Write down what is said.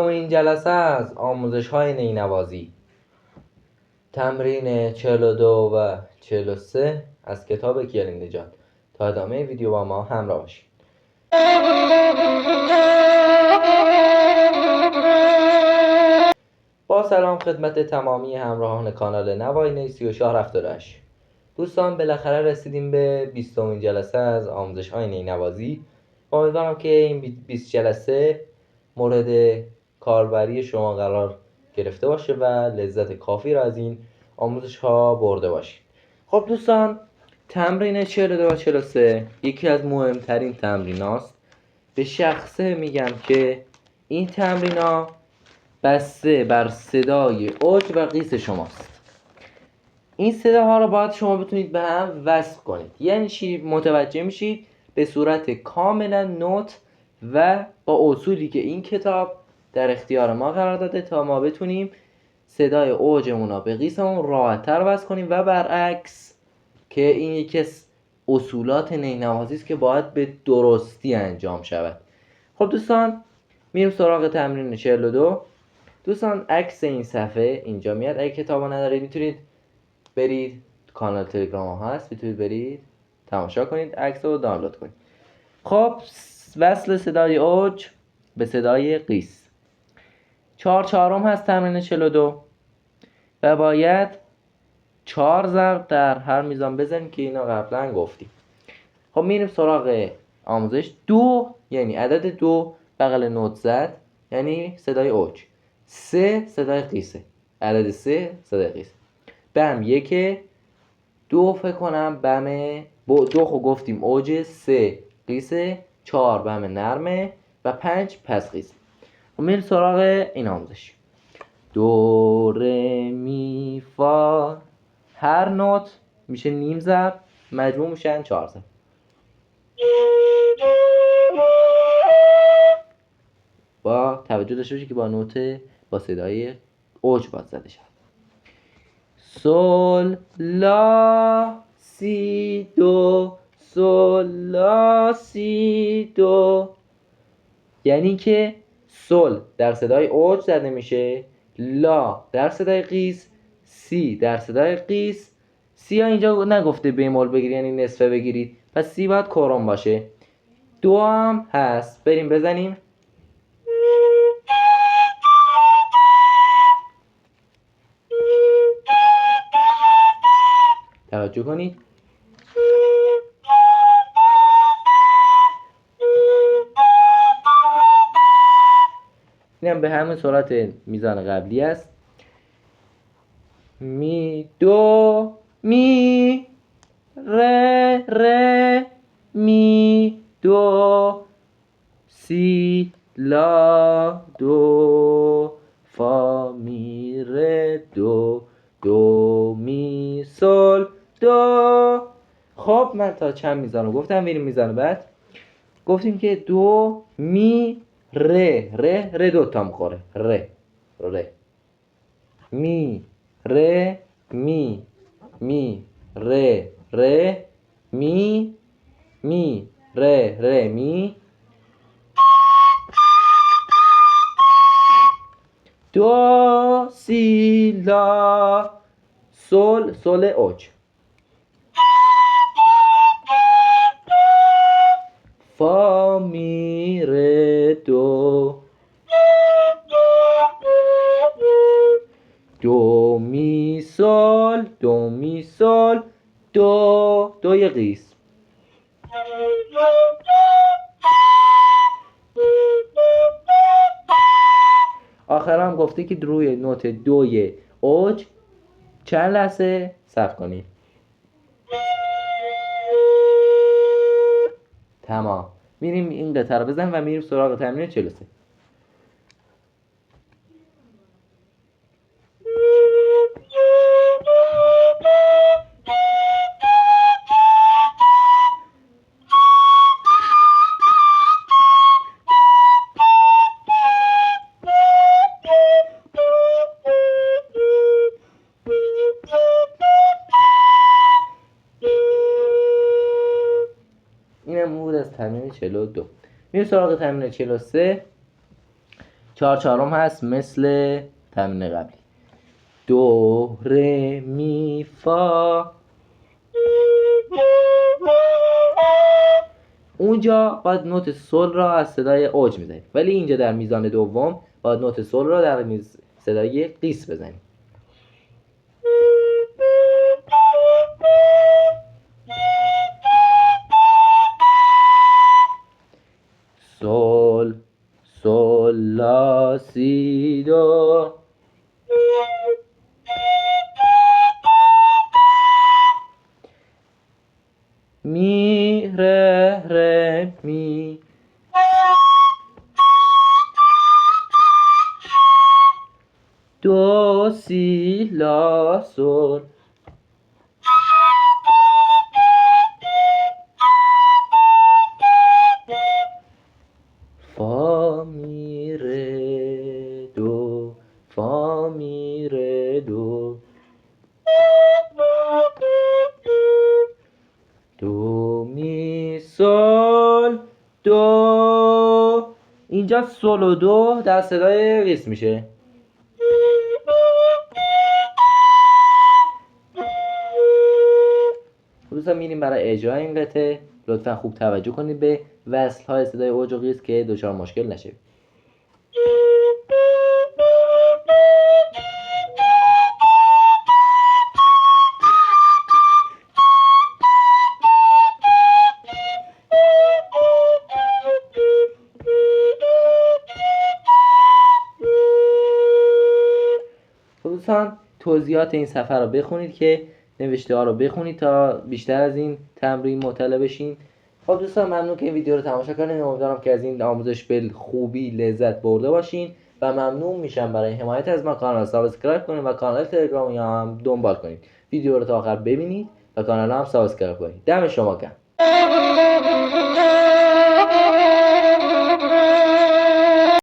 این جلسه از آموزش های نینوازی، تمرین 42 و 43 از کتاب کیل نجات. تا ادامه ویدیو با ما همراه باشید. با سلام خدمت تمامی همراهان کانال نوای نی 3478. دوستان بالاخره رسیدیم به 20مین جلسه از آموزش های نینوازی. امیدوارم که این 20 جلسه مورد کاربری شما قرار گرفته باشه و لذت کافی را از این آموزش ها برده باشید. خب دوستان، تمرین 42 و 43 یکی از مهمترین تمرین هاست. به شخصه میگم که این تمرین ها بسته بر صدای اوج و قیس شماست. این صداها رو باید شما بتونید به هم وصل کنید. یعنی چی؟ متوجه میشید به صورت کاملا نوت و با اصولی که این کتاب در اختیار ما قرار داده تا ما بتونیم صدای اوجمون رو به قیسمون راحت‌تر وصل کنیم و برعکس، که این یکی از اصولات نینوازی است که باید به درستی انجام شود. خب دوستان، میریم سراغ تمرین 42. دوستان عکس این صفحه اینجا میاد. اگه کتابو ندارید میتونید برید کانال تلگرام ها هست، میتونید برید تماشا کنید، عکس رو دانلود کنید. خب وصل صدای اوج به صدای قیس 4/4 هست تمرین 42 و باید 4 ضرب در هر میزان بزنیم که اینا قبلا گفتیم. خب میریم سراغ آموزش. 2 یعنی عدد 2 بغل نوت زد یعنی صدای اوج. 3 صدای قیسه، عدد 3 صدای قیسه. بم 1 2 فکر کنم بم 2 خب گفتیم اوج، 3 قیسه، 4 بم نرمه و 5 پس قیسه. خب میریم سراغ این آموزش. دو ره می فا، هر نوت میشه نیم ضرب، مجموع میشن 4 ضرب. با توجه داشته باشید که با نوت با صدای اوج باید زده شد. سول لا سی دو، سول لا سی دو، یعنی که سول در صدای اوج زده میشه، لا در صدای قیس، سی در صدای قیس. سی ها اینجا نگفته بیمول بگیرید یعنی نصفه بگیرید، پس سی باید کرم باشه. دو هم هست، بریم بزنیم. توجه کنید. اینم به همین سرعت میزان قبلی است. می دو می ره ره می دو سی لا دو فا می ره دو دو می سول دو. خب من تا چند میزان رو گفتم، میریم میزان بعد. گفتیم که دو می ره ره ره دوتا میخوره، ره ره می ره می می ره ره می می ره ره می دو سی لا سول سول اوج، فا می ره دو دو می سول دو می سول دو دوی قیس. آخر هم گفته که روی نوت دوی اوج چند لحظه صبر کنید. تمام. میریم این قطعه رو بزنیم و میریم سراغ تمرین 43. اینم بود از تمرین 42. میریم سراغ تمرین 43. 4/4 4/4 هست مثل تمرین قبلی. دو ر می فا. اونجا باید نوت سل را از صدای اوج میزنید، ولی اینجا در میزان دوم باید نوت سل را در صدای قیس بزنید. سل سل لا سی دو. می ره ره می. دو سی لا سل. فا می ره دو. فا می ره دو. دو می سل دو. اینجا سل و دو در صدای قیس میشه. دوستان میریم برای اجرای این قطعه. لطفا خوب توجه کنید به وصل های صدای اوج و قیس که دچار مشکل نشید. دوستان توضیحات این صفحه رو بخونید که نوشته ها رو بخونید تا بیشتر از این تمرین مطلع بشین. خب دوستان ممنون که این ویدیو رو تماشا کردین. امیدوارم که از این آموزش به خوبی لذت برده باشین و ممنون میشم برای حمایت از ما کانال سابسکرایب کنید و کانال تلگرامی هم دنبال کنید. ویدیو رو تا آخر ببینید و کانال هم سابسکرایب کنید. دم شما گرم.